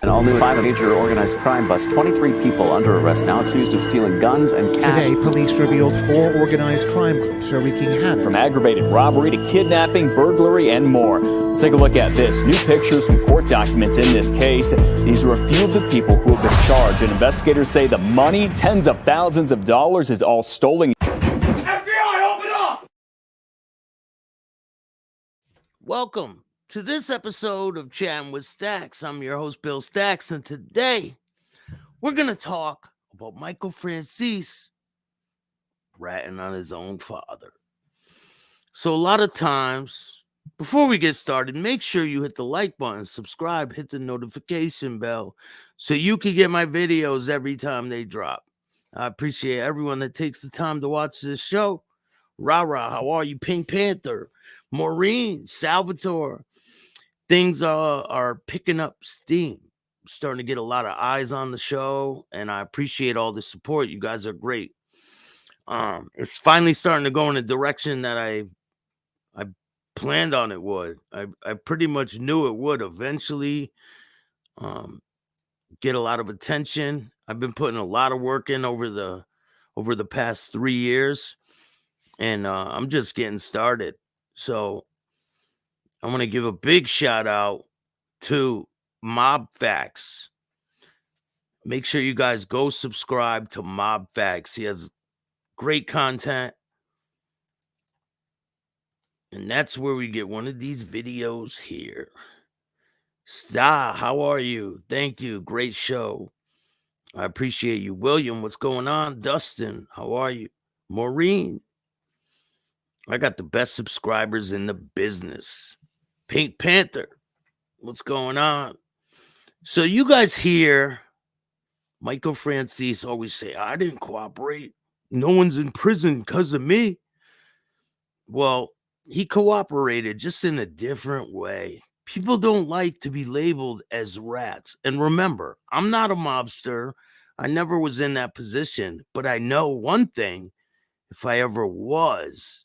An all-new 5 major organized crime bust, 23 people under arrest now accused of stealing guns and cash. Today, police revealed 4 organized crime groups are wreaking havoc. From aggravated robbery to kidnapping, burglary, and more. Let's take a look at this. New pictures from court documents in this case. These are a few of the people who have been charged, and investigators say the money, tens of thousands of dollars, is all stolen. FBI, open up! Welcome to this episode of Chattin with Staxx. I'm your host, Bill Staxx, and today we're going to talk about Mchael FranCheesy ratting on his own father. So a lot of times, before we get started, make sure you hit the like button, subscribe, hit the notification bell so you can get my videos every time they drop. I appreciate everyone that takes the time to watch this show. Rah, how are you? Pink Panther, Maureen, Salvatore. Things are picking up steam. Starting to get a lot of eyes on the show, and I appreciate all the support. You guys are great. It's finally starting to go in a direction that I planned on it would. I pretty much knew it would eventually get a lot of attention. I've been putting a lot of work in over the past 3 years, and I'm just getting started. So I want to give a big shout out to Mob Facts. Make sure you guys go subscribe to Mob Facts. He has great content. And that's where we get one of these videos here. Star, how are you? Thank you. Great show. I appreciate you. William, what's going on? Dustin, how are you? Maureen, I got the best subscribers in the business. Pink Panther, what's going on? So you guys hear Mchael FranCheesy always say, I didn't cooperate. No one's in prison because of me. Well, he cooperated just in a different way. People don't like to be labeled as rats. And remember, I'm not a mobster. I never was in that position. But I know one thing. If I ever was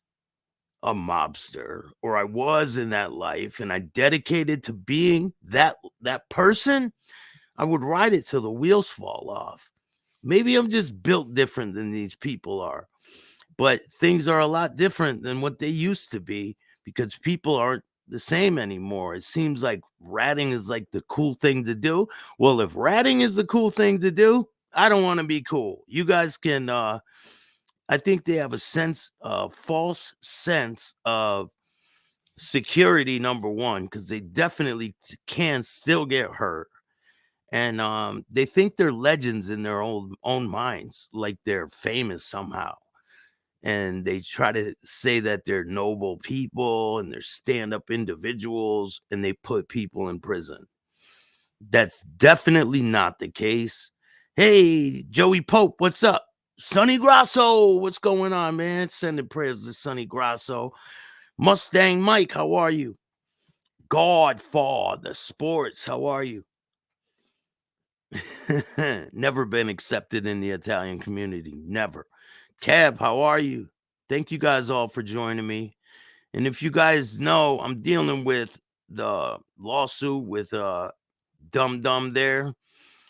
a mobster, or I was in that life and I dedicated to being that person, I would ride it till the wheels fall off. Maybe I'm just built different than these people are, but things are a lot different than what they used to be because people aren't the same anymore. It seems like ratting is like the cool thing to do. Well, if ratting is the cool thing to do, I don't want to be cool. You guys can I think they have a false sense of security, number one, because they definitely can still get hurt. And they think they're legends in their own minds, like they're famous somehow. And they try to say that they're noble people and they're stand-up individuals, and they put people in prison. That's definitely not the case. Hey, Joey Pope, what's up? Sonny Grasso, what's going on, man? Sending prayers to Sonny Grasso. Mustang Mike, how are you? Godfather Sports, how are you? Never been accepted in the Italian community. Never. Kev, how are you? Thank you guys all for joining me. And if you guys know, I'm dealing with the lawsuit with Dum Dum there.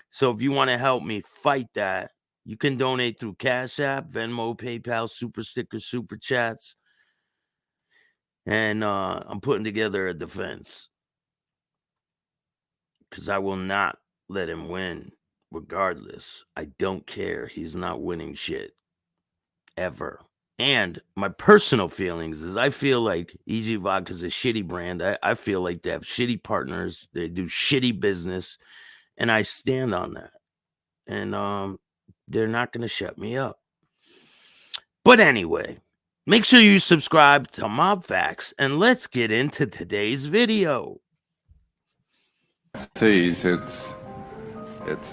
So if you want to help me fight that, you can donate through Cash App, Venmo, PayPal, Super Stickers, Super Chats. And I'm putting together a defense. Because I will not let him win, regardless. I don't care. He's not winning shit. Ever. And my personal feelings is I feel like Easy Vodka is a shitty brand. I feel like they have shitty partners. They do shitty business. And I stand on that. And they're not going to shut me up. But anyway, make sure you subscribe to Mob Facts, and let's get into today's video. It's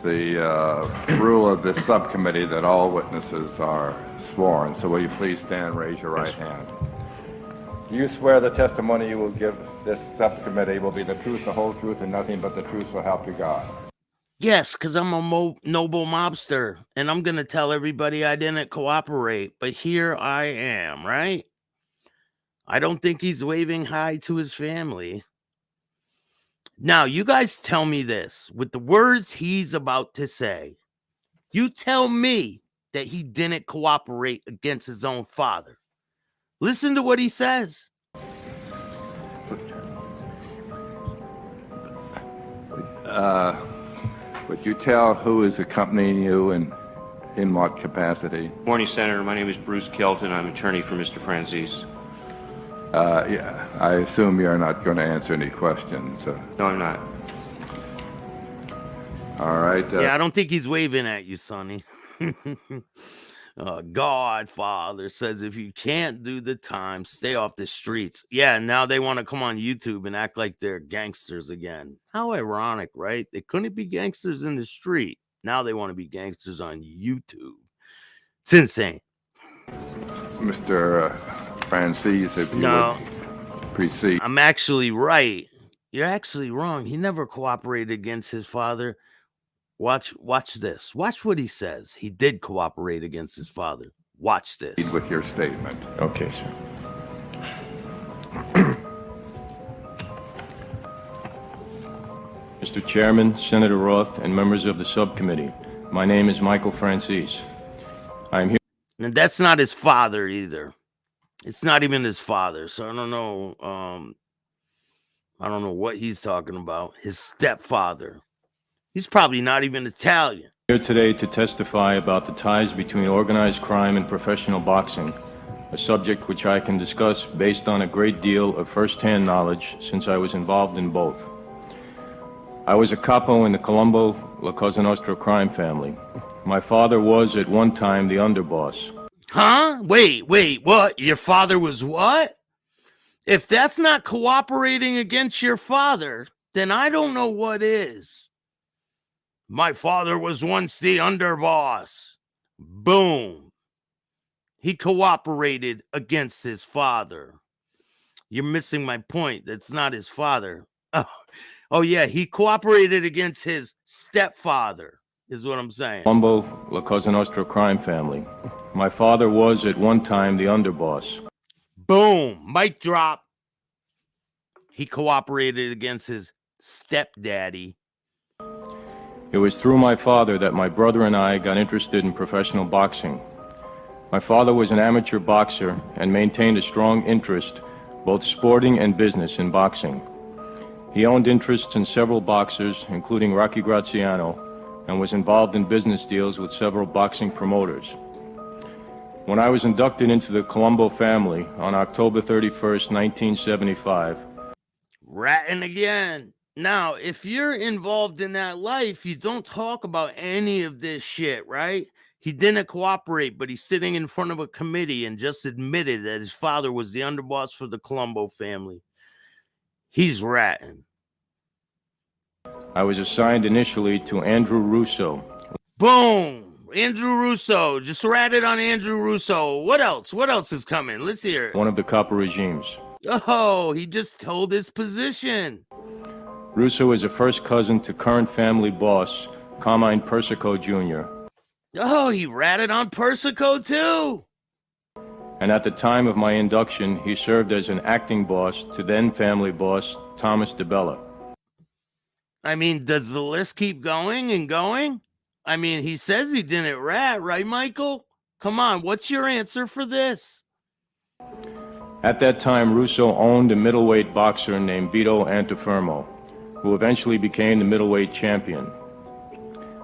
the rule of this subcommittee that all witnesses are sworn. So will you please stand and raise your right hand? Do you swear the testimony you will give this subcommittee will be the truth, the whole truth, and nothing but the truth, so help you God? Yes, because I'm a noble mobster, and I'm going to tell everybody I didn't cooperate, but here I am, right? I don't think he's waving hi to his family. Now, you guys tell me this with the words he's about to say. You tell me that he didn't cooperate against his own father. Listen to what he says. Would you tell who is accompanying you and in what capacity? Morning, Senator. My name is Bruce Kelton. I'm attorney for Mr. FranCheesy. Yeah, I assume you're not going to answer any questions. No, I'm not. All right. Yeah, I don't think he's waving at you, Sonny. Godfather says if you can't do the time, stay off the streets. Yeah, now they want to come on YouTube and act like they're gangsters again. How ironic, right? They couldn't be gangsters in the street. Now they want to be gangsters on YouTube. It's insane. Mr. FranCheesy, if you would proceed. I'm actually right. You're actually wrong. He never cooperated against his father. Watch this. Watch what he says. He did cooperate against his father. Watch this. With your statement. Okay, sir. Mr. Chairman, Senator Roth, and members of the subcommittee, my name is Mchael FranCheesy. I am here. And that's not his father either. It's not even his father. So I don't know. I don't know what he's talking about. His stepfather. He's probably not even Italian. Here today to testify about the ties between organized crime and professional boxing, a subject which I can discuss based on a great deal of first-hand knowledge since I was involved in both. I was a capo in the Colombo La Cosa Nostra crime family. My father was at one time the underboss. Huh? Wait, what? Your father was what? If that's not cooperating against your father, then I don't know what is. My father was once the underboss. Boom. He cooperated against his father. You're missing my point. That's not his father. Oh yeah, he cooperated against his stepfather, is what I'm saying. Colombo La Cosa Nostra crime family. My father was at one time the underboss. Boom. Mic drop. He cooperated against his stepdaddy. It was through my father that my brother and I got interested in professional boxing. My father was an amateur boxer and maintained a strong interest, both sporting and business, in boxing. He owned interests in several boxers, including Rocky Graziano, and was involved in business deals with several boxing promoters. When I was inducted into the Colombo family on October 31st, 1975... Ratting again. Now, if you're involved in that life, you don't talk about any of this shit, right? He didn't cooperate, but he's sitting in front of a committee and just admitted that his father was the underboss for the Colombo family. He's ratting. I was assigned initially to Andrew Russo. Boom! Andrew Russo. Just ratted on Andrew Russo. What else? What else is coming? Let's hear it. One of the copper regimes. Oh, he just told his position. Russo is a first cousin to current family boss, Carmine Persico Jr. Oh, he ratted on Persico too. And at the time of my induction, he served as an acting boss to then family boss, Thomas DeBella. I mean, does the list keep going and going? I mean, he says he didn't rat, right, Michael? Come on, what's your answer for this? At that time, Russo owned a middleweight boxer named Vito Antifermo, who eventually became the middleweight champion.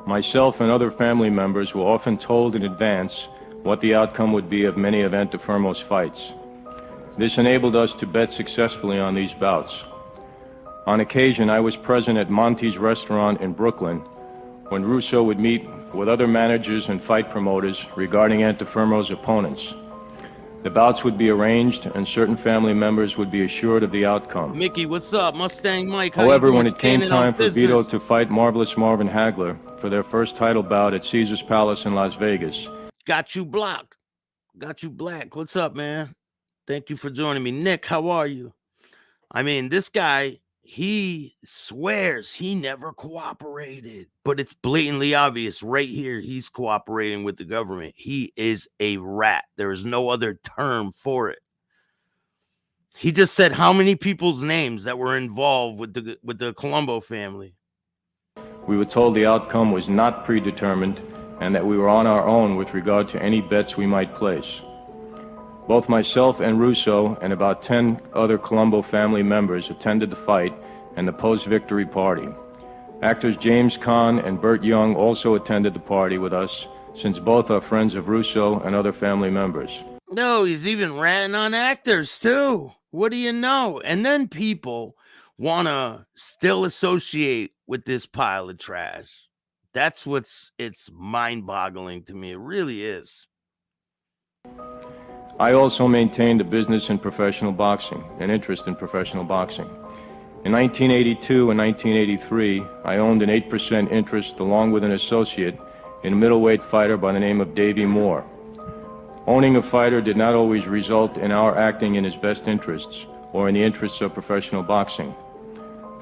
Myself and other family members were often told in advance what the outcome would be of many of Antifermo's fights. This enabled us to bet successfully on these bouts. On occasion, I was present at Monty's restaurant in Brooklyn when Russo would meet with other managers and fight promoters regarding Antifermo's opponents. The bouts would be arranged, and certain family members would be assured of the outcome. Mickey, what's up? Mustang Mike. However, when it came time for Vito to fight Marvelous Marvin Hagler for their first title bout at Caesar's Palace in Las Vegas. Got you blocked. Got you black. What's up, man? Thank you for joining me. Nick, how are you? I mean, this guy, he swears he never cooperated, but it's blatantly obvious right here he's cooperating with the government. He is a rat. There is no other term for it. He just said how many people's names that were involved with the Colombo family. We were told the outcome was not predetermined and that we were on our own with regard to any bets we might place. Both myself and Russo and about 10 other Colombo family members attended the fight and the post-victory party. Actors James Caan and Burt Young also attended the party with us, since both are friends of Russo and other family members. No, he's even ranting on actors too. What do you know? And then people want to still associate with this pile of trash. That's it's mind-boggling to me. It really is. I also maintained a business in professional boxing, an interest in professional boxing. In 1982 and 1983, I owned an 8% interest along with an associate in a middleweight fighter by the name of Davey Moore. Owning a fighter did not always result in our acting in his best interests or in the interests of professional boxing.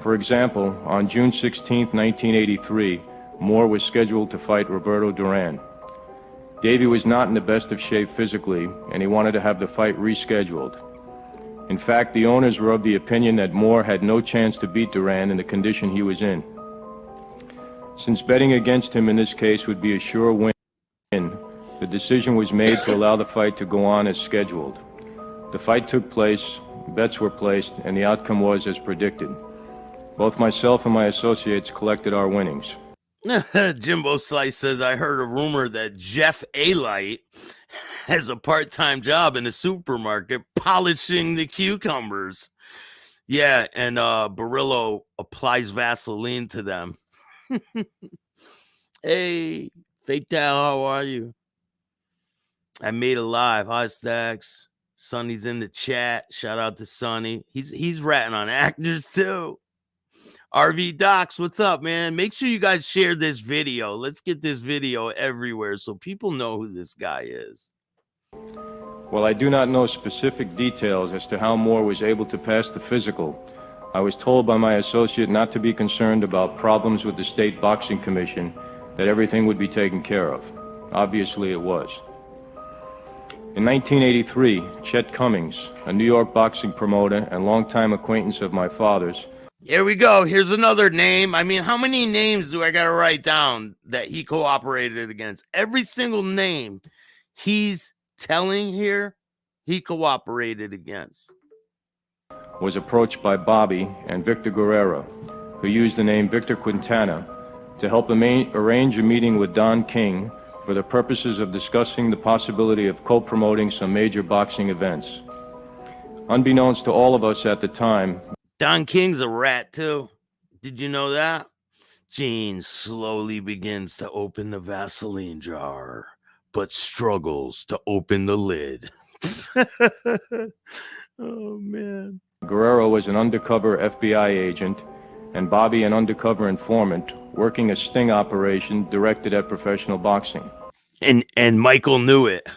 For example, on June 16, 1983, Moore was scheduled to fight Roberto Duran. Davey was not in the best of shape physically, and he wanted to have the fight rescheduled. In fact, the owners were of the opinion that Moore had no chance to beat Duran in the condition he was in. Since betting against him in this case would be a sure win, the decision was made to allow the fight to go on as scheduled. The fight took place, bets were placed, and the outcome was as predicted. Both myself and my associates collected our winnings. Jimbo Slice says, I heard a rumor that Jeff A-Light has a part-time job in a supermarket polishing the cucumbers. Yeah, and Barillo applies Vaseline to them. Hey, Fake Tal, how are you? I made it live. Hi, Staxx. Sonny's in the chat. Shout out to Sonny. He's ratting on actors too. RV Docs, what's up, man? Make sure you guys share this video. Let's get this video everywhere so people know who this guy is. While I do not know specific details as to how Moore was able to pass the physical, I was told by my associate not to be concerned about problems with the State Boxing Commission, that everything would be taken care of. Obviously it was. In 1983, Chet Cummings, a New York boxing promoter and longtime acquaintance of my father's. Here we go. Here's another name. I mean, how many names do I got to write down that he cooperated against? Every single name he's telling here, he cooperated against. Was approached by Bobby and Victor Guerrero, who used the name Victor Quintana, to help arrange a meeting with Don King for the purposes of discussing the possibility of co-promoting some major boxing events. Unbeknownst to all of us at the time, Don King's a rat too. Did you know that? Gene slowly begins to open the Vaseline jar, but struggles to open the lid. Oh, man. Guerrero was an undercover FBI agent, and Bobby an undercover informant working a sting operation directed at professional boxing. And Michael knew it.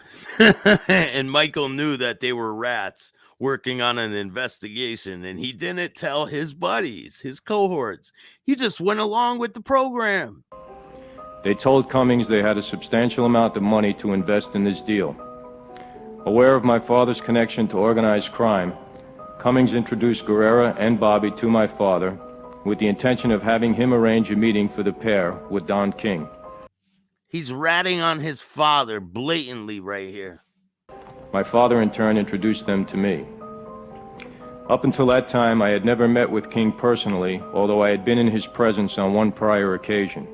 And Michael knew that they were rats working on an investigation, and he didn't tell his buddies, his cohorts. He just went along with the program. They told Cummings they had a substantial amount of money to invest in this deal. Aware of my father's connection to organized crime, Cummings introduced Guerrero and Bobby to my father with the intention of having him arrange a meeting for the pair with Don King. He's ratting on his father blatantly right here. My father, in turn, introduced them to me. Up until that time, I had never met with King personally, although I had been in his presence on one prior occasion.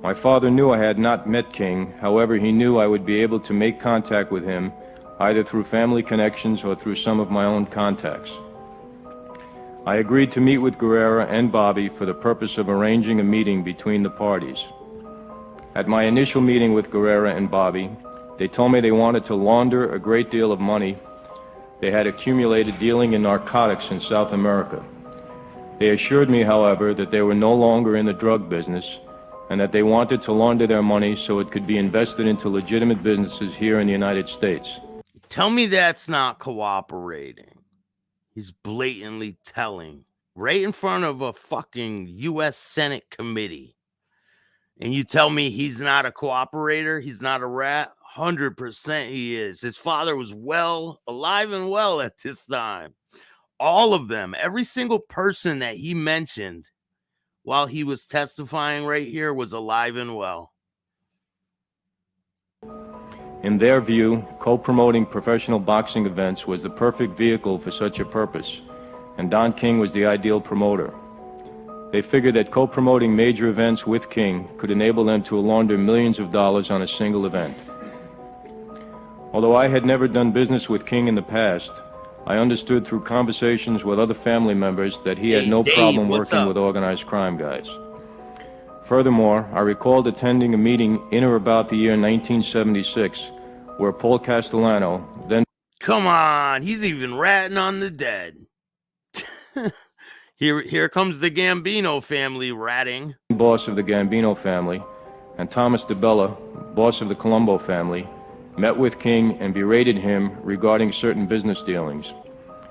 My father knew I had not met King, however, he knew I would be able to make contact with him, either through family connections or through some of my own contacts. I agreed to meet with Guerrero and Bobby for the purpose of arranging a meeting between the parties. At my initial meeting with Guerrero and Bobby, they told me they wanted to launder a great deal of money they had accumulated dealing in narcotics in South America. They assured me, however, that they were no longer in the drug business and that they wanted to launder their money so it could be invested into legitimate businesses here in the United States. Tell me that's not cooperating. He's blatantly telling right in front of a fucking U.S. Senate committee. And you tell me he's not a cooperator? He's not a rat? 100% he is. His father was alive and well at this time. All of them, every single person that he mentioned while he was testifying right here was alive and well. In their view, co-promoting professional boxing events was the perfect vehicle for such a purpose, and Don King was the ideal promoter. They figured that co-promoting major events with King could enable them to launder millions of dollars on a single event. Although I had never done business with King in the past, I understood through conversations with other family members that he had no problem working with organized crime guys. Furthermore, I recalled attending a meeting in or about the year 1976 where Paul Castellano, then... Come on, he's even ratting on the dead. Here comes the Gambino family ratting. Boss of the Gambino family, and Thomas DeBella, boss of the Colombo family, met with King and berated him regarding certain business dealings.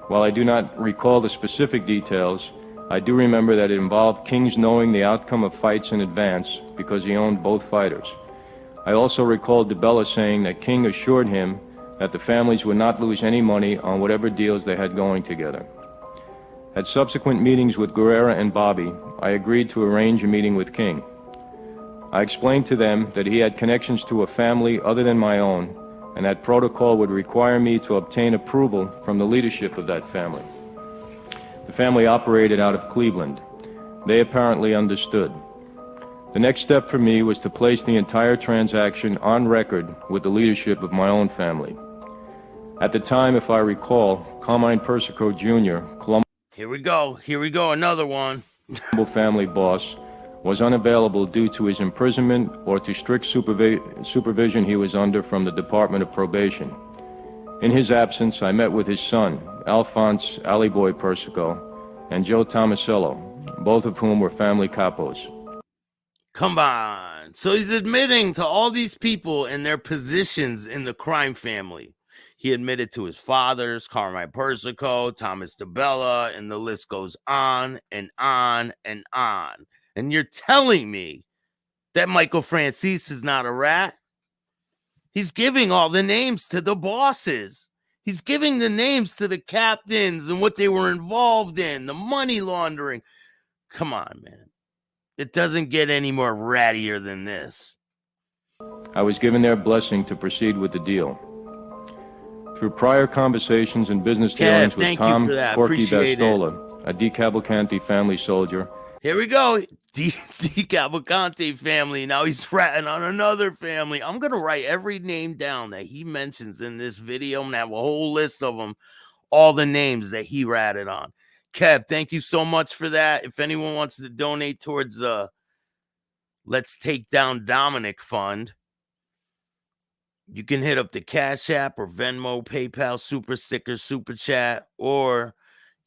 While I do not recall the specific details, I do remember that it involved King's knowing the outcome of fights in advance because he owned both fighters. I also recall DeBella saying that King assured him that the families would not lose any money on whatever deals they had going together. At subsequent meetings with Guerrera and Bobby, I agreed to arrange a meeting with King. I explained to them that he had connections to a family other than my own, and that protocol would require me to obtain approval from the leadership of that family. The family operated out of Cleveland. They apparently understood. The next step for me was to place the entire transaction on record with the leadership of my own family. At the time, if I recall, Carmine Persico Jr., Colombo... Here we go, another one. family boss, was unavailable due to his imprisonment or to strict supervision he was under from the Department of Probation. In his absence, I met with his son, Alphonse Aliboy Persico, and Joe Tomasello, both of whom were family capos. Come on. So he's admitting to all these people and their positions in the crime family. He admitted to his fathers, Carmine Persico, Thomas DeBella, and the list goes on and on and on. And you're telling me that Mchael FranCheesy is not a rat? He's giving all the names to the bosses. He's giving the names to the captains and what they were involved in, the money laundering. Come on, man. It doesn't get any more rattier than this. I was given their blessing to proceed with the deal. Through prior conversations and business dealings with Tom Corky Bastola, a DeCavalcante family soldier. Here we go. DeCavalcante family. Now he's ratting on another family. I'm going to write every name down that he mentions in this video. I'm going to have a whole list of them, all the names that he ratted on. Kev, thank you so much for that. If anyone wants to donate towards the Let's Take Down Dominic Fund, you can hit up the Cash App or Venmo, PayPal, Super Sticker, Super Chat, or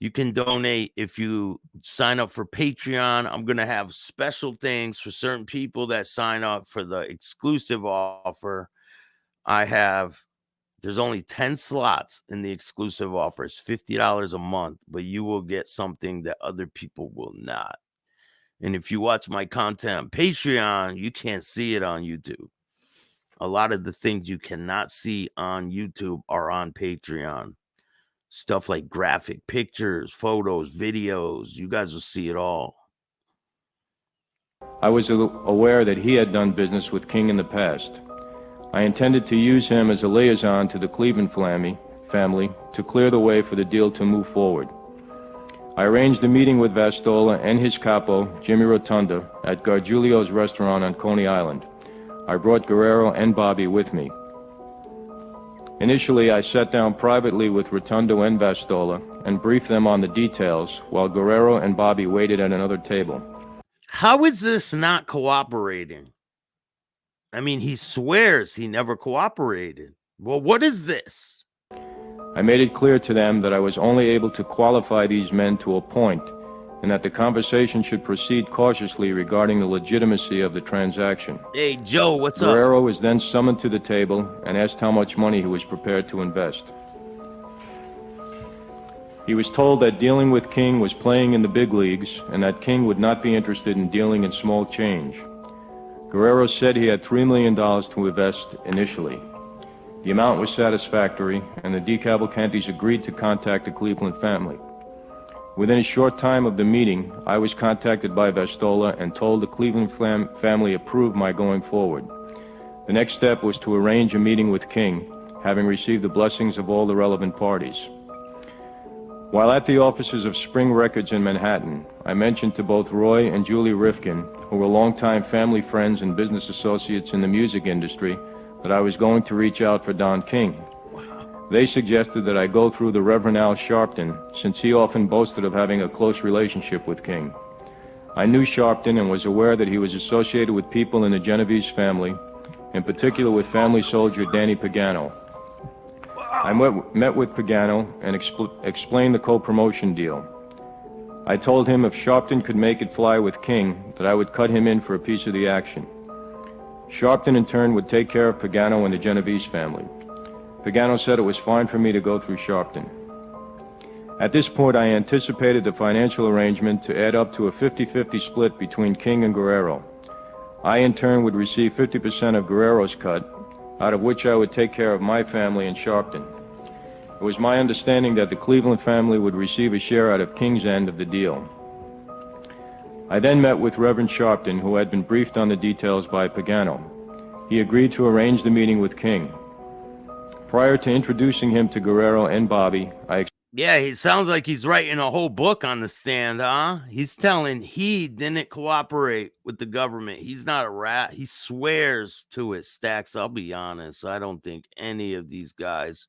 you can donate if you sign up for Patreon. I'm going to have special things for certain people that sign up for the exclusive offer. There's only 10 slots in the exclusive offer. It's $50 a month, but you will get something that other people will not. And if you watch my content on Patreon, you can't see it on YouTube. A lot of the things you cannot see on YouTube are on Patreon. Stuff like graphic pictures, photos, videos. You guys will see it all. I was aware that he had done business with King in the past. I intended to use him as a liaison to the Cleveland family to clear the way for the deal to move forward. I arranged a meeting with Vastola and his capo, Jimmy Rotunda, at Gargiulio's restaurant on Coney Island. I brought Guerrero and Bobby with me. Initially, I sat down privately with Rotundo and Vastola and briefed them on the details while Guerrero and Bobby waited at another table. How is this not cooperating? I mean, he swears he never cooperated. Well, what is this? I made it clear to them that I was only able to qualify these men to a point and that the conversation should proceed cautiously regarding the legitimacy of the transaction. Hey, Joe, what's up? Guerrero was then summoned to the table and asked how much money he was prepared to invest. He was told that dealing with King was playing in the big leagues and that King would not be interested in dealing in small change. Guerrero said he had $3 million to invest initially. The amount was satisfactory, and the DeCavalcantes agreed to contact the Cleveland family. Within a short time of the meeting, I was contacted by Vastola and told the Cleveland family approved my going forward. The next step was to arrange a meeting with King, having received the blessings of all the relevant parties. While at the offices of Spring Records in Manhattan, I mentioned to both Roy and Julie Rifkin, who were longtime family friends and business associates in the music industry, that I was going to reach out for Don King. They suggested that I go through the Reverend Al Sharpton, since he often boasted of having a close relationship with King. I knew Sharpton and was aware that he was associated with people in the Genovese family, in particular with family soldier Danny Pagano. I met with Pagano and explained the co-promotion deal. I told him if Sharpton could make it fly with King, that I would cut him in for a piece of the action. Sharpton in turn would take care of Pagano and the Genovese family. Pagano said it was fine for me to go through Sharpton. At this point, I anticipated the financial arrangement to add up to a 50-50 split between King and Guerrero. I in turn would receive 50% of Guerrero's cut, out of which I would take care of my family and Sharpton. It was my understanding that the Cleveland family would receive a share out of King's end of the deal. I then met with Reverend Sharpton, who had been briefed on the details by Pagano. He agreed to arrange the meeting with King. Prior to introducing him to Guerrero and Bobby, Yeah, he sounds like he's writing a whole book on the stand, huh? He's telling he didn't cooperate with the government. He's not a rat. He swears to it, Staxx. I'll be honest. I don't think any of these guys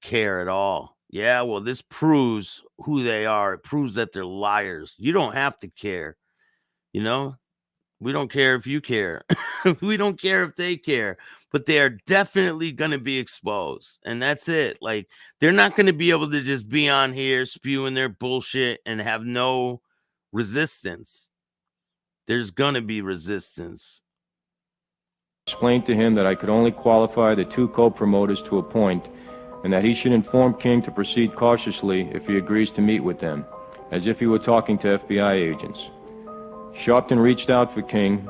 care at all. Yeah, well, this proves who they are. It proves that they're liars. You don't have to care. You know, we don't care if you care. We don't care if they care. But they are definitely going to be exposed. And that's it. Like, they're not going to be able to just be on here spewing their bullshit and have no resistance. There's going to be resistance. explained to him that I could only qualify the two co-promoters to a point, and that he should inform King to proceed cautiously if he agrees to meet with them, as if he were talking to FBI agents. Sharpton reached out for King.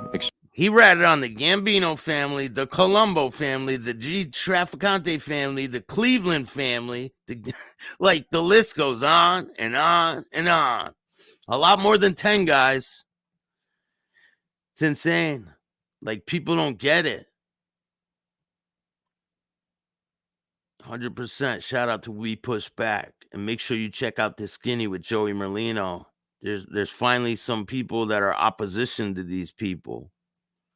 He ratted on the Gambino family, the Colombo family, the G. Trafficante family, the Cleveland family. Like, the list goes on and on and on. A lot more than 10 guys. It's insane. Like, people don't get it. 100%. Shout out to We Push Back. And make sure you check out This Skinny with Joey Merlino. There's finally some people that are opposition to these people.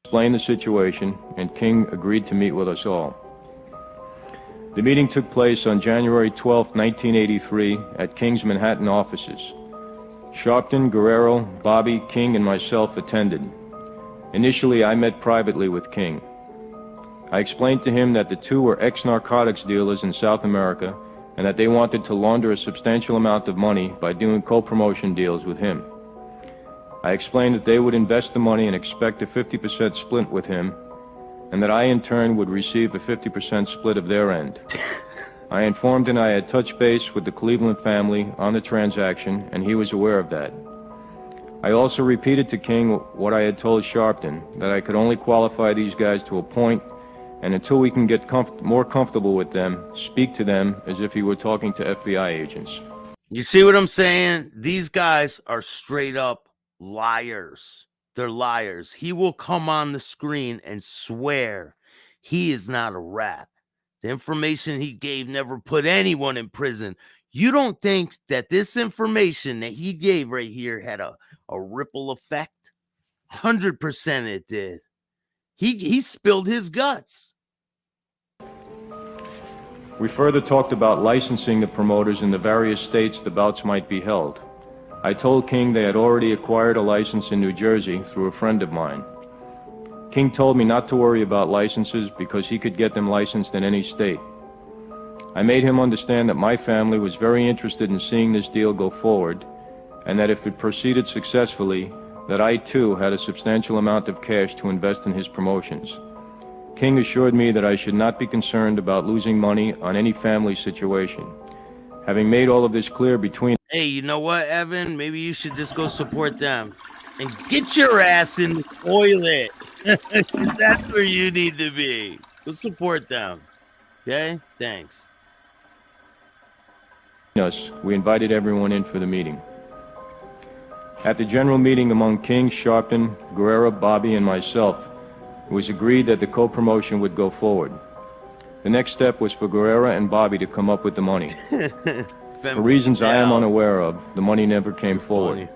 Explained the situation, and King agreed to meet with us all. The meeting took place on January 12, 1983, at King's Manhattan offices. Sharpton, Guerrero, Bobby, King, and myself attended. Initially, I met privately with King. I explained to him that the two were ex-narcotics dealers in South America, and that they wanted to launder a substantial amount of money by doing co-promotion deals with him. I explained that they would invest the money and expect a 50% split with him, and that I in turn would receive a 50% split of their end. I informed him I had touched base with the Cleveland family on the transaction, and he was aware of that. I also repeated to King what I had told Sharpton, that I could only qualify these guys to a point, and until we can get more comfortable with them, speak to them as if he were talking to FBI agents. You see what I'm saying? These guys are straight up liars. They're liars. He will come on the screen and swear he is not a rat. The information he gave never put anyone in prison. You don't think that this information that he gave right here had a ripple effect? 100% it did. He spilled his guts. We further talked about licensing the promoters in the various states the bouts might be held. I told King they had already acquired a license in New Jersey through a friend of mine. King told me not to worry about licenses because he could get them licensed in any state. I made him understand that my family was very interested in seeing this deal go forward, and that if it proceeded successfully, that I too had a substantial amount of cash to invest in his promotions. King assured me that I should not be concerned about losing money on any family situation. Having made all of this clear between... Hey, you know what, Evan? Maybe you should just go support them. And get your ass in the toilet. Because that's where you need to be. Go support them. Okay, thanks. We invited everyone in for the meeting. At the general meeting among King, Sharpton, Guerrera, Bobby, and myself, it was agreed that the co-promotion would go forward. The next step was for Guerrera and Bobby to come up with the money. For reasons I am unaware of, the money never came forward.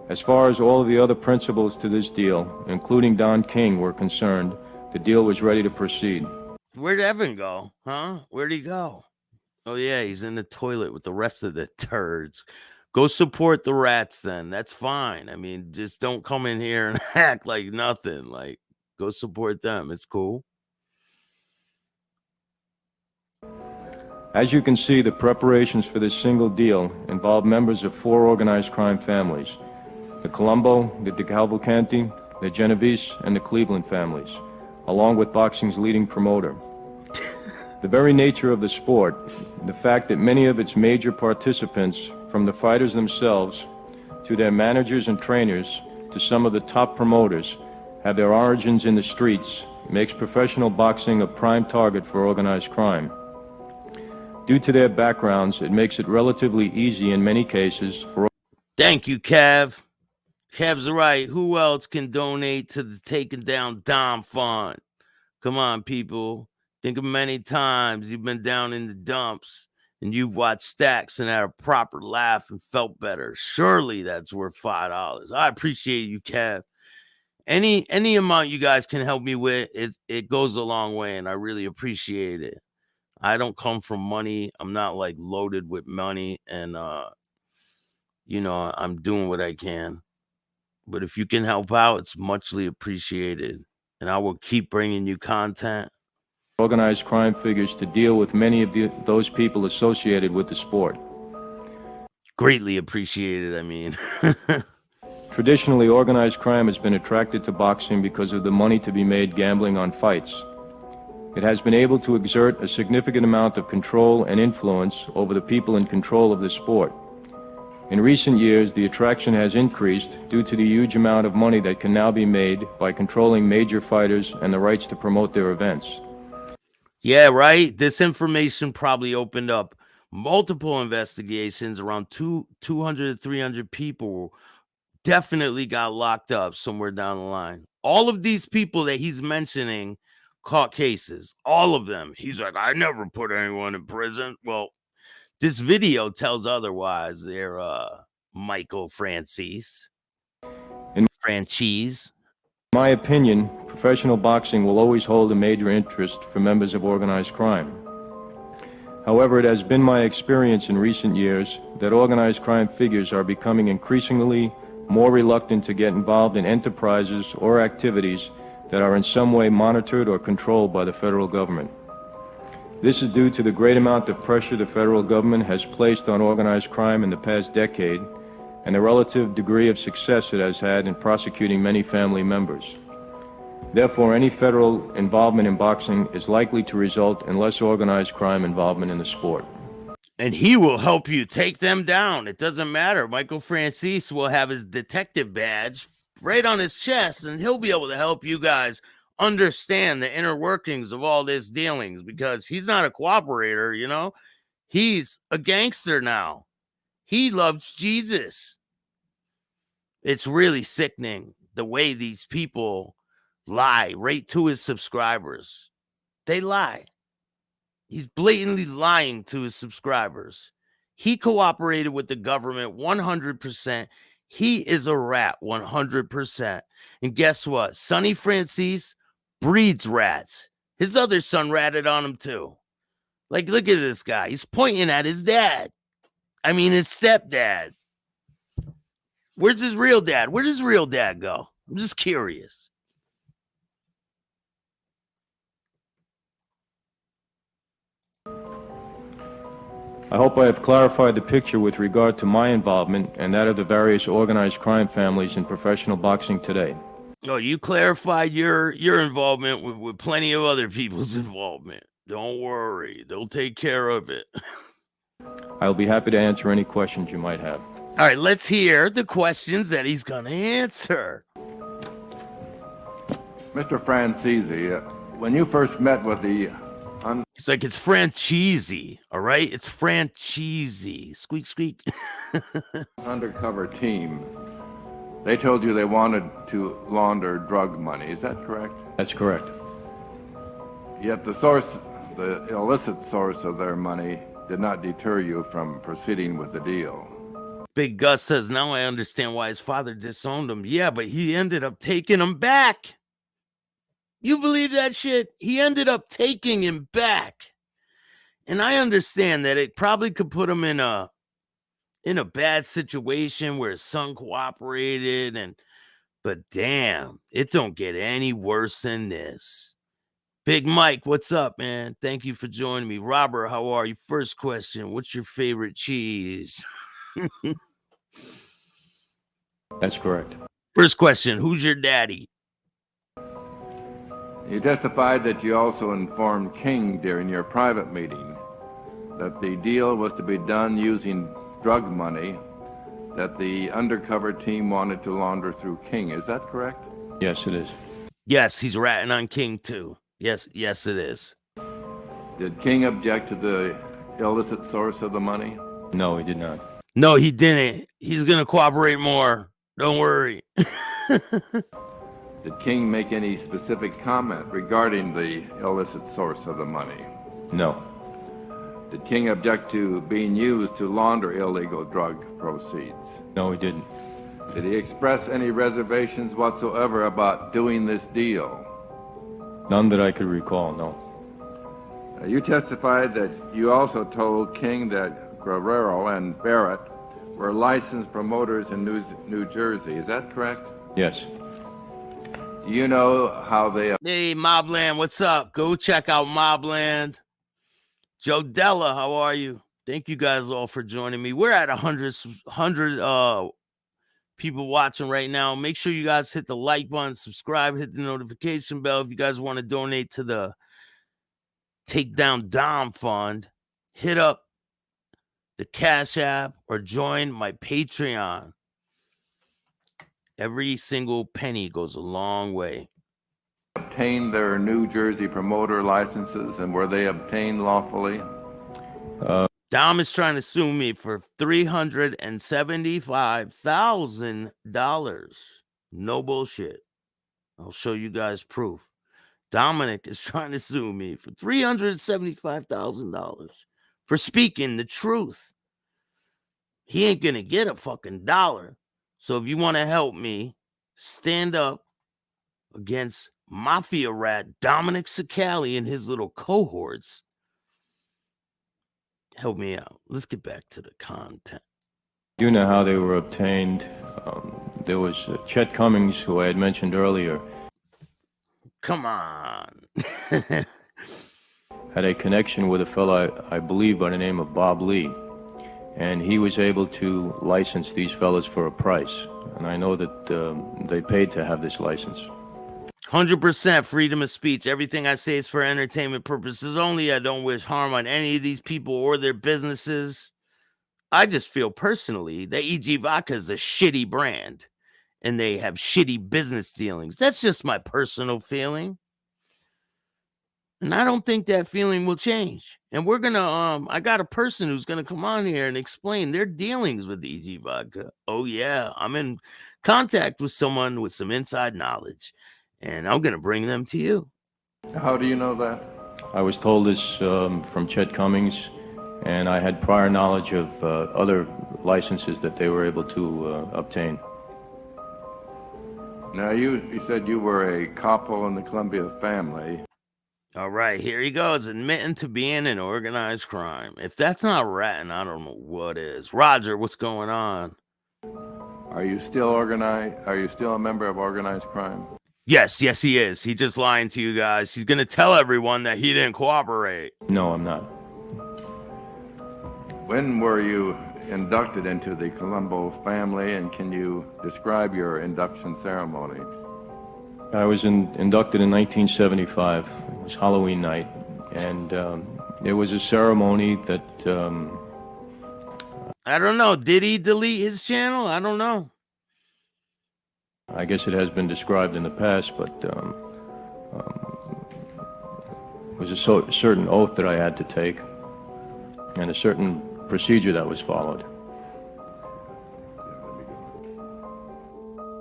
As far as all of the other principals to this deal, including Don King, were concerned, the deal was ready to proceed. Where'd Evan go? Huh? Where'd he go? Oh, yeah, he's in the toilet with the rest of the turds. Go support the rats then. That's fine. I mean, just don't come in here and act like nothing. Like, go support them. It's cool. As you can see, the preparations for this single deal involve members of 4 organized crime families: the Colombo, the DeCavalcanti, the Genovese, and the Cleveland families, along with boxing's leading promoter. The very nature of the sport, the fact that many of its major participants, from the fighters themselves to their managers and trainers to some of the top promoters, have their origins in the streets, makes professional boxing a prime target for organized crime. Due to their backgrounds, it makes it relatively easy in many cases for... Thank you, Kev. Kev's right. Who else can donate to the Taking Down Dom Fund? Come on, people. Think of many times you've been down in the dumps and you've watched Staxx and had a proper laugh and felt better. Surely that's worth $5. I appreciate you, Kev. Any amount you guys can help me with, it goes a long way, and I really appreciate it. I don't come from money. I'm not like loaded with money, and you know, I'm doing what I can. But if you can help out, it's muchly appreciated, and I will keep bringing you content. Organized crime figures to deal with many of those people associated with the sport. Greatly appreciated, I mean. Traditionally, organized crime has been attracted to boxing because of the money to be made gambling on fights. It has been able to exert a significant amount of control and influence over the people in control of the sport. In recent years, the attraction has increased due to the huge amount of money that can now be made by controlling major fighters and the rights to promote their events. Yeah, right? This information probably opened up multiple investigations. Around 200 to 300 people definitely got locked up somewhere down the line. All of these people that he's mentioning caught cases. All of them. He's like, I never put anyone in prison. Well, this video tells otherwise. They're Mchael FranCheesy. FranCheesy. In my opinion, professional boxing will always hold a major interest for members of organized crime. However, it has been my experience in recent years that organized crime figures are becoming increasingly more reluctant to get involved in enterprises or activities that are in some way monitored or controlled by the federal government. This is due to the great amount of pressure the federal government has placed on organized crime in the past decade and the relative degree of success it has had in prosecuting many family members. Therefore, any federal involvement in boxing is likely to result in less organized crime involvement in the sport. And he will help you take them down. It doesn't matter. Mchael FranCheesy will have his detective badge right on his chest, and he'll be able to help you guys understand the inner workings of all this dealings, because he's not a cooperator, you know? He's a gangster now. He loves Jesus. It's really sickening the way these people lie right to his subscribers. They lie. He's blatantly lying to his subscribers. He cooperated with the government 100%. He is a rat 100%. And guess what? Sonny FranCheesy breeds rats. His other son ratted on him too. Like, look at this guy. He's pointing at his dad. I mean, his stepdad. Where's his real dad? Where does real dad go? I'm just curious. I hope I have clarified the picture with regard to my involvement and that of the various organized crime families in professional boxing today. Oh, you clarified your involvement with plenty of other people's involvement. Don't worry. They'll take care of it. I'll be happy to answer any questions you might have. All right, let's hear the questions that he's going to answer. Mr. FranCheesy, when you first met with the He's like, it's FranCheesy, all right? It's FranCheesy. Squeak, squeak. Undercover team. They told you they wanted to launder drug money. Is that correct? That's correct. Yet the source, the illicit source of their money, did not deter you from proceeding with the deal. Big Gus says, now I understand why his father disowned him. Yeah, but he ended up taking him back. You believe that shit? He ended up taking him back. And I understand that it probably could put him in a bad situation where his son cooperated, but damn, it don't get any worse than this. Big Mike, what's up, man? Thank you for joining me. Robert, how are you? First question, what's your favorite cheese? That's correct. First question, who's your daddy? You testified that you also informed King during your private meeting that the deal was to be done using drug money that the undercover team wanted to launder through King. Is that correct? Yes, it is. Yes, he's ratting on King too. Yes, it is. Did King object to the illicit source of the money? No, he did not. No, he didn't. He's going to cooperate more. Don't worry. Did King make any specific comment regarding the illicit source of the money? No. Did King object to being used to launder illegal drug proceeds? No, he didn't. Did he express any reservations whatsoever about doing this deal? None that I could recall, no. You testified that you also told King that Guerrero and Barrett were licensed promoters in New Jersey. Is that correct? Yes. Do you know how they... Hey, Mobland, what's up? Go check out Mobland. Joe Della, how are you? Thank you guys all for joining me. We're at 100 people watching right now. Make sure you guys hit the like button, subscribe, hit the notification bell. If you guys want to donate to the Take Down Dom Fund, hit up the Cash App or join my Patreon. Every single penny goes a long way. Obtained their New Jersey promoter licenses, and were they obtained lawfully? Dom is trying to sue me for $375,000. No bullshit. I'll show you guys proof. Dominic is trying to sue me for $375,000 for speaking the truth. He ain't gonna get a fucking dollar. So if you want to help me stand up against mafia rat Dominic Sicali and his little cohorts, help me out. Let's get back to the content. You know how they were obtained. There was Chet Cummings, who I had mentioned earlier. Come on. Had a connection with a fellow, I believe, by the name of Bob Lee. And he was able to license these fellas for a price. And I know that they paid to have this license. 100% freedom of speech. Everything I say is for entertainment purposes only. I don't wish harm on any of these people or their businesses. I just feel personally that EG Vodka is a shitty brand and they have shitty business dealings. That's just my personal feeling. And I don't think that feeling will change. And we're going to, I got a person who's going to come on here and explain their dealings with EG Vodka. Oh yeah, I'm in contact with someone with some inside knowledge and I'm going to bring them to you. How do you know that? I was told this from Chet Cummings, and I had prior knowledge of other licenses that they were able to obtain. Now, you said you were a couple in the Columbia family. All right, here he goes, admitting to being in organized crime. If that's not ratting, I don't know what is. Roger, what's going on? Are you still organized? Are you still a member of organized crime? Yes, he is. He just lying to you guys. He's going to tell everyone that he didn't cooperate. No, I'm not. When were you inducted into the Colombo family, and can you describe your induction ceremony? I was inducted in 1975. It was Halloween night, and it was a ceremony that... I don't know. Did he delete his channel? I don't know. I guess it has been described in the past, but was a certain oath that I had to take and a certain procedure that was followed.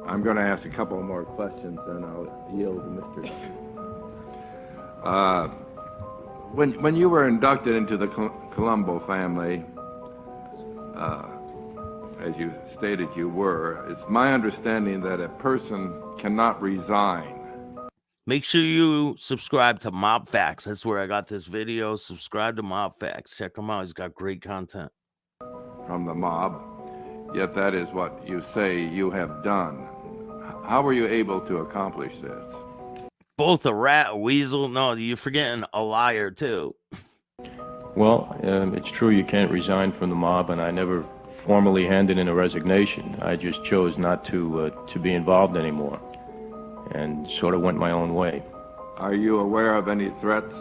I'm going to ask a couple more questions, and I'll yield to Mr. When you were inducted into the Colombo family, as you stated you were, it's my understanding that a person cannot resign. Make sure you subscribe to Mob Facts. That's where I got this video. Subscribe to Mob Facts. Check him out. He's got great content. From the mob, yet that is what you say you have done. How were you able to accomplish this? Both a rat, a weasel. No, you're forgetting a liar, too. Well, it's true you can't resign from the mob, and I never formally handed in a resignation. I just chose not to be involved anymore and sort of went my own way. Are you aware of any threats?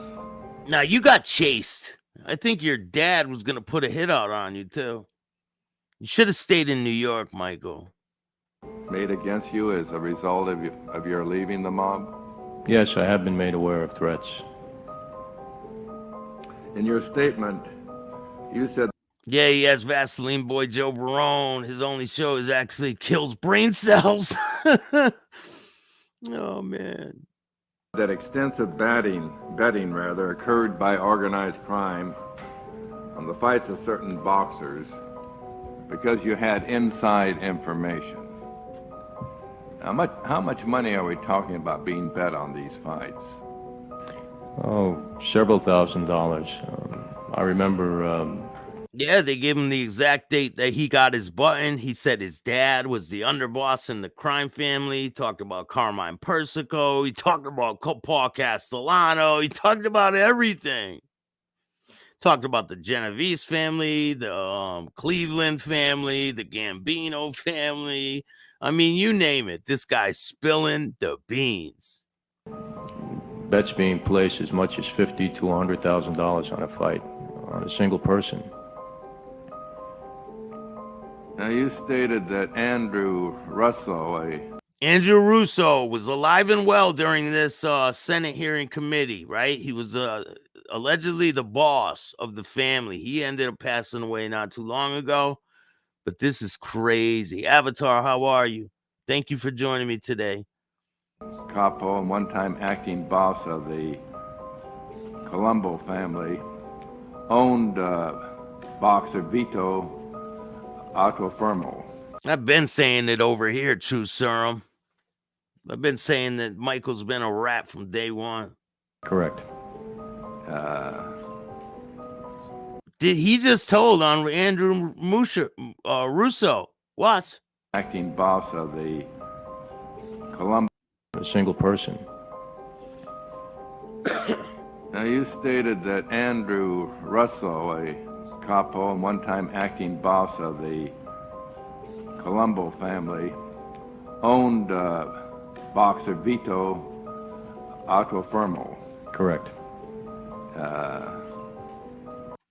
Now, you got chased. I think your dad was going to put a hit out on you, too. You should have stayed in New York, Michael. Made against you as a result of your leaving the mob? Yes, I have been made aware of threats. In your statement, you said... Yeah, he has Vaseline Boy Joe Barone. His only show is actually kills brain cells. Oh, man. That extensive betting occurred by organized crime on the fights of certain boxers because you had inside information. How much money are we talking about being bet on these fights? Oh, several $1,000s. I remember... Yeah, they gave him the exact date that he got his button. He said his dad was the underboss in the crime family. He talked about Carmine Persico. He talked about Paul Castellano. He talked about everything. Talked about the Genovese family, the Cleveland family, the Gambino family. I mean, you name it. This guy's spilling the beans. Bets being placed as much as $50,000 to $100,000 on a fight, on a single person. Now, you stated that Andrew Russo was alive and well during this Senate hearing committee, right? He was allegedly the boss of the family. He ended up passing away not too long ago, but this is crazy. Avatar, how are you? Thank you for joining me today. Capo and one-time acting boss of the Colombo family, owned boxer Vito Altofermo. I've been saying it over here, True Serum. I've been saying that Michael's been a rat from day one. Correct. Did he just told on Andrew Russo? What? Acting boss of the Colombo. A single person. Now, you stated that Andrew Russo, a capo and one-time acting boss of the Colombo family, owned boxer Vito Altofermo. Correct.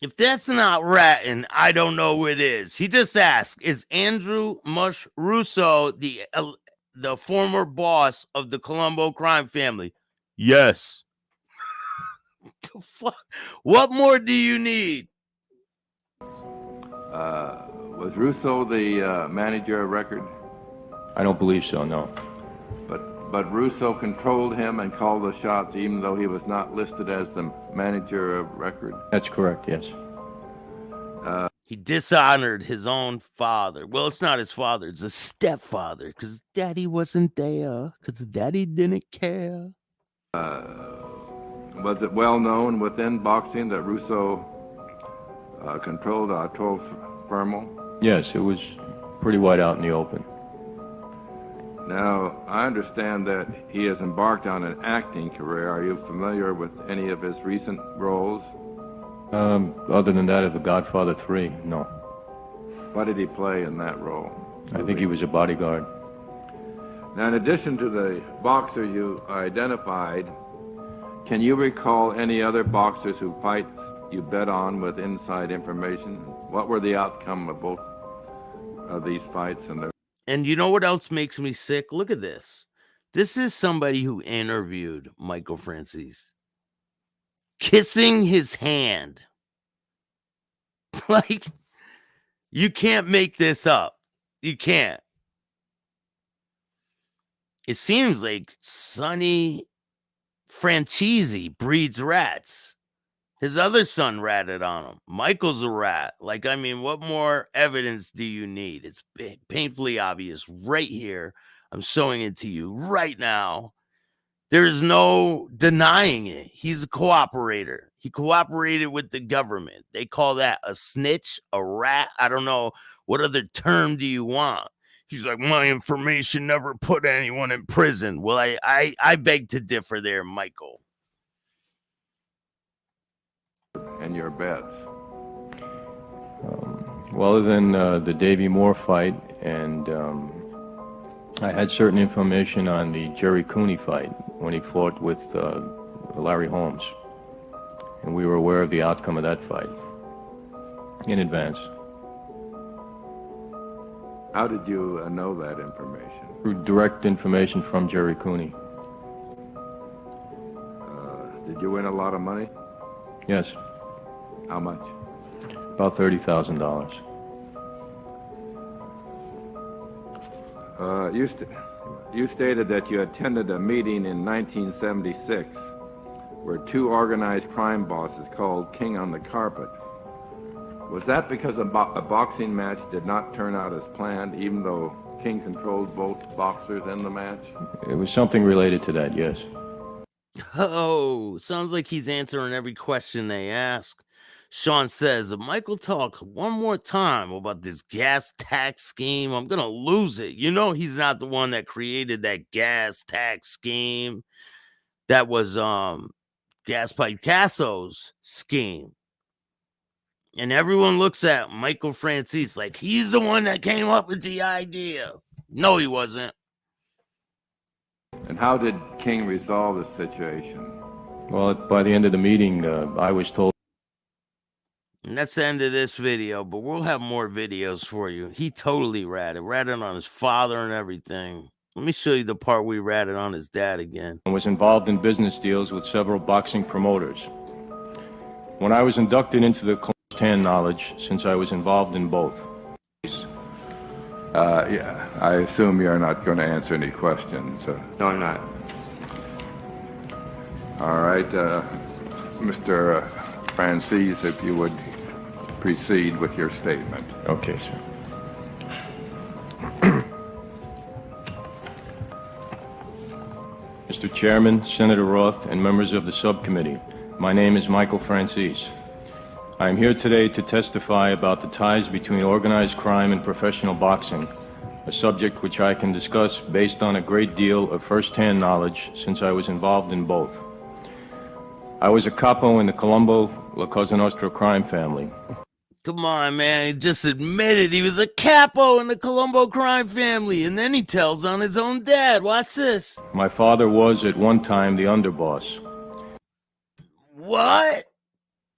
If that's not ratting, I don't know who it is. He just asked, is Andrew Mush Russo the former boss of the Colombo crime family? Yes. The fuck? What more do you need? Was Russo the manager of record? I don't believe so, no. But Russo controlled him and called the shots even though he was not listed as the manager of record? That's correct, yes. He dishonored his own father. Well, it's not his father. It's a stepfather because daddy wasn't there because daddy didn't care. Was it well known within boxing that Russo controlled Altofermo? Yes, it was pretty wide out in the open. Now, I understand that he has embarked on an acting career. Are you familiar with any of his recent roles? Other than that of The Godfather 3, no. What did he play in that role? I think he was a bodyguard. Now, in addition to the boxer you identified, can you recall any other boxers who fight you bet on with inside information? What were the outcome of both of these fights? And you know what else makes me sick? Look at this. This is somebody who interviewed Mchael FranCheesy. kissing his hand. Like, you can't make this up. You can't. It seems like Sonny FranCheesy breeds rats. His other son ratted on him. Michael's a rat. Like, I mean, what more evidence do you need? It's painfully obvious right here. I'm showing it to you right now. There's no denying it. He's a cooperator. He cooperated with the government. They call that a snitch, a rat. I don't know. What other term do you want? He's like, my information never put anyone in prison. Well, I beg to differ there, Michael. And your bets. Well, other than the Davey Moore fight, and I had certain information on the Jerry Cooney fight when he fought with Larry Holmes. And we were aware of the outcome of that fight in advance. How did you know that information? Through direct information from Jerry Cooney. Did you win a lot of money? Yes, How much? about $30,000. You stated that you attended a meeting in 1976 where two organized crime bosses called King on the carpet. Was that because a boxing match did not turn out as planned, even though King controlled both boxers in the match? It was something related to that, yes. Oh, sounds like he's answering every question they ask. Sean says, if Michael talks one more time about this gas tax scheme, I'm going to lose it. You know he's not the one that created that gas tax scheme. That was Gas Pipe Casso's scheme. And everyone looks at Mchael FranCheesy like he's the one that came up with the idea. No, he wasn't. And how did King resolve the situation? Well, by the end of the meeting, I was told. And that's the end of this video, but we'll have more videos for you. He totally ratted on his father and everything. Let me show you the part we ratted on his dad again. And was involved in business deals with several boxing promoters. When I was inducted into the closed hand knowledge, since I was involved in both. Yeah, I assume you're not going to answer any questions. No, I'm not. All right, Mr. FranCheesy, if you would proceed with your statement. Okay, sir. Mr. Chairman, Senator Roth, and members of the subcommittee, my name is Mchael FranCheesy. I am here today to testify about the ties between organized crime and professional boxing, a subject which I can discuss based on a great deal of first-hand knowledge since I was involved in both. I was a capo in the Colombo La Cosa Nostra crime family. Come on, man. He just admitted he was a capo in the Colombo crime family, and then he tells on his own dad. Watch this. My father was at one time the underboss. What?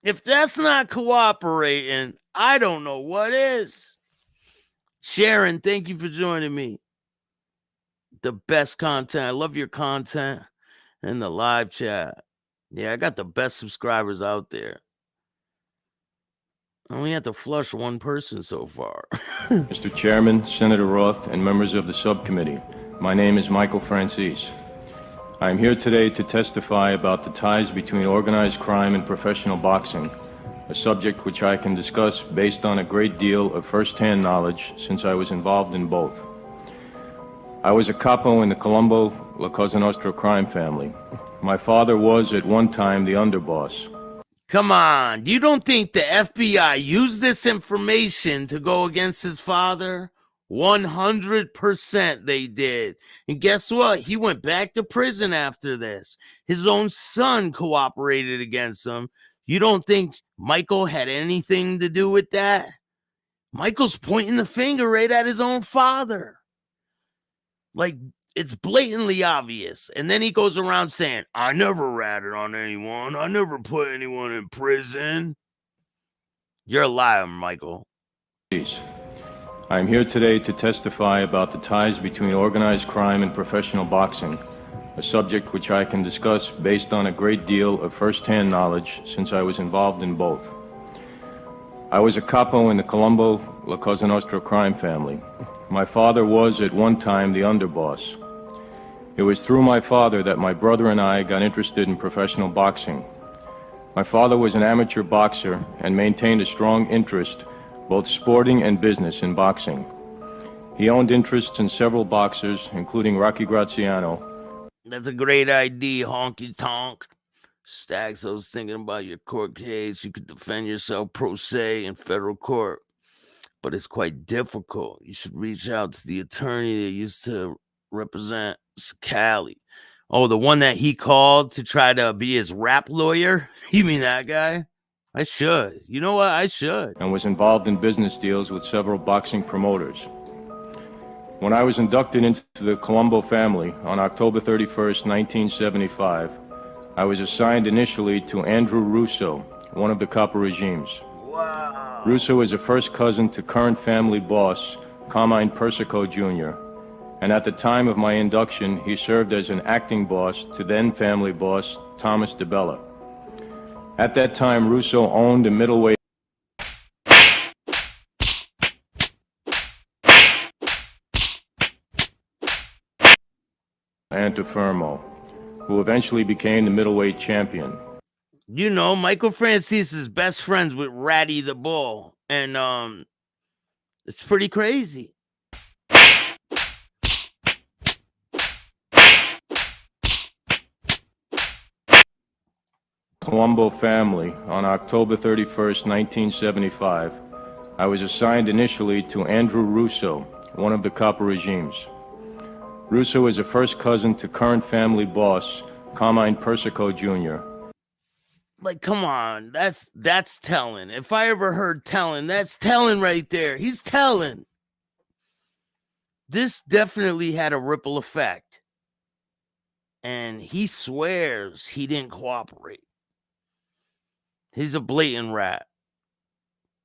If that's not cooperating, I don't know what is. Sharon, thank you for joining me. The best content. I love your content and the live chat. Yeah, I got the best subscribers out there. I only had to flush one person so far. Mr. Chairman, Senator Roth, and members of the subcommittee, my name is Mchael FranCheesy. I am here today to testify about the ties between organized crime and professional boxing, a subject which I can discuss based on a great deal of first-hand knowledge since I was involved in both. I was a capo in the Colombo La Cosa Nostra crime family. My father was at one time the underboss. Come on, you don't think the FBI used this information to go against his father? 100% they did. And guess what? He went back to prison after this. His own son cooperated against him. You don't think Michael had anything to do with that? Michael's pointing the finger right at his own father. Like, it's blatantly obvious. And then he goes around saying, I never ratted on anyone. I never put anyone in prison. You're a liar, Michael. I am here today to testify about the ties between organized crime and professional boxing, a subject which I can discuss based on a great deal of first-hand knowledge since I was involved in both. I was a capo in the Colombo La Cosa Nostra crime family. My father was at one time the underboss. It was through my father that my brother and I got interested in professional boxing. My father was an amateur boxer and maintained a strong interest, both sporting and business, in boxing. He owned interests in several boxers, including Rocky Graziano. That's a great idea, honky tonk. Staxx, I was thinking about your court case. You could defend yourself pro se in federal court, but it's quite difficult. You should reach out to the attorney that used to represent Scali. Oh, the one that he called to try to be his rap lawyer? You mean that guy? I should. You know what? I should. And was involved in business deals with several boxing promoters. When I was inducted into the Colombo family on October 31st, 1975, I was assigned initially to Andrew Russo, one of the Copper regimes. Wow. Russo is a first cousin to current family boss, Carmine Persico Jr., and at the time of my induction, he served as an acting boss to then family boss, Thomas DeBella. At that time, Russo owned a middleweight Antifermo, who eventually became the middleweight champion. You know, Mchael FranCheesy is best friends with Ratty the Bull, and it's pretty crazy. Colombo family on October 31st, 1975, I was assigned initially to Andrew Russo, one of the Copper regimes. Russo is a first cousin to current family boss, Carmine Persico Jr. Like, come on, that's telling. If I ever heard telling, that's telling right there. He's telling. This definitely had a ripple effect. And he swears he didn't cooperate. He's a blatant rat.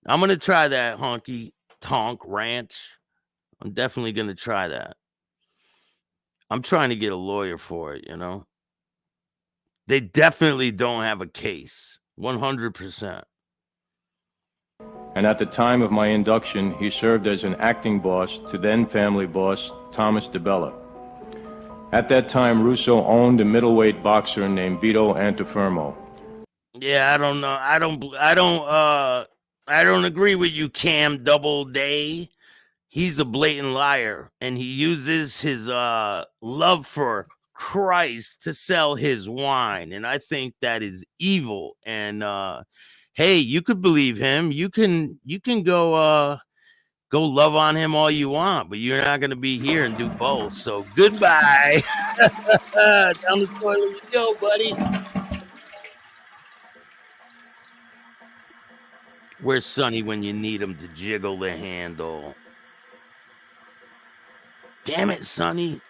I'm going to try that honky tonk ranch. I'm definitely going to try that. I'm trying to get a lawyer for it, you know. They definitely don't have a case. 100%. And at the time of my induction, he served as an acting boss to then family boss, Thomas DeBella. At that time, Russo owned a middleweight boxer named Vito Antifermo. Yeah, I don't know. I don't agree with you, Cam Doubleday. He's a blatant liar, and he uses his love for Christ to sell his wine, and I think that is evil. And hey, you could believe him. You can go love on him all you want, but you're not gonna be here and do both. So goodbye. Down the toilet you go, buddy. Where's Sonny when you need him to jiggle the handle? Damn it, Sonny.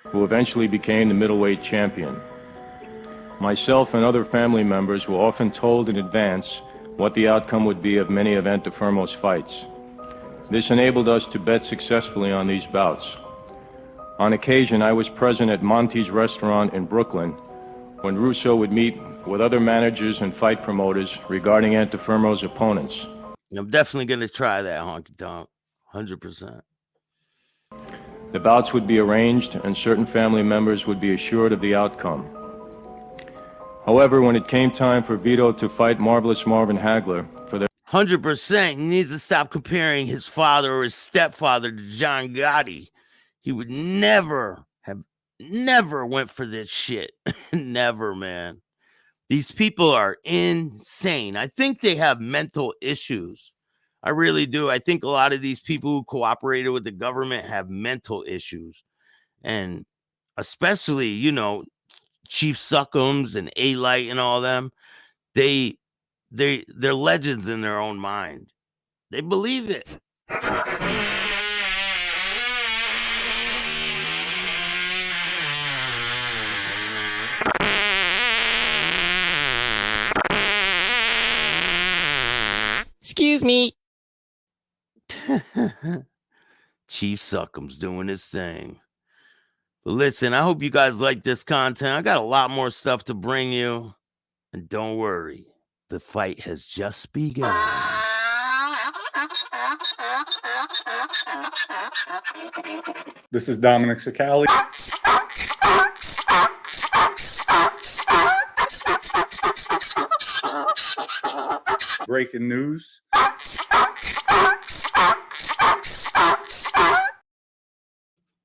Who eventually became the middleweight champion. Myself and other family members were often told in advance what the outcome would be of many of Antifermo's fights. This enabled us to bet successfully on these bouts. On occasion, I was present at Monty's restaurant in Brooklyn when Russo would meet with other managers and fight promoters regarding Antifermo's opponents. I'm definitely going to try that, honky tonk. 100%. The bouts would be arranged and certain family members would be assured of the outcome. However, when it came time for Vito to fight Marvelous Marvin Hagler for their 100%, he needs to stop comparing his father or his stepfather to John Gotti. He would never went for this shit. Never, man. These people are insane. I think they have mental issues. I really do. I think a lot of these people who cooperated with the government have mental issues. And especially, you know, Chief Suckums and A-Light and all them, they're legends in their own mind. They believe it. Excuse me. Chief Suckums doing his thing. But listen, I hope you guys like this content. I got a lot more stuff to bring you. And don't worry, the fight has just begun. This is Dominic Sicali. Breaking news.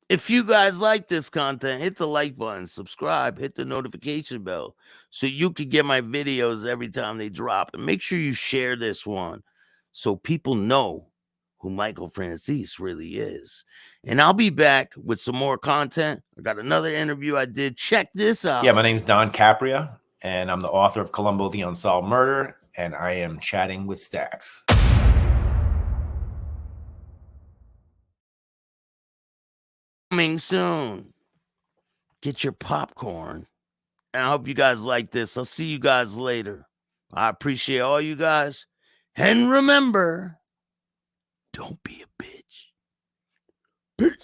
If you guys like this content, hit the like button, subscribe, hit the notification bell so you can get my videos every time they drop. And make sure you share this one so people know who Mchael FranCheesy really is. And I'll be back with some more content. I got another interview I did. Check this out. Yeah, my name's Don Capria, and I'm the author of Columbo, The Unsolved Murder, and I am chatting with Staxx. Coming soon. Get your popcorn. And I hope you guys like this. I'll see you guys later. I appreciate all you guys. And remember, don't be a bitch.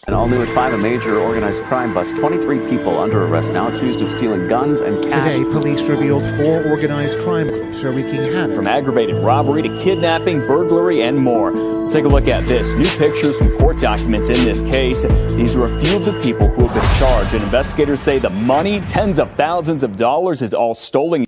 And all new at 5, a major organized crime bust. 23 people under arrest now accused of stealing guns and cash. Today, police revealed 4 organized crime groups are wreaking havoc. From aggravated robbery to kidnapping, burglary, and more. Let's take a look at this. New pictures from court documents in this case. These are a few of the people who have been charged, and investigators say the money, tens of thousands of dollars, is all stolen.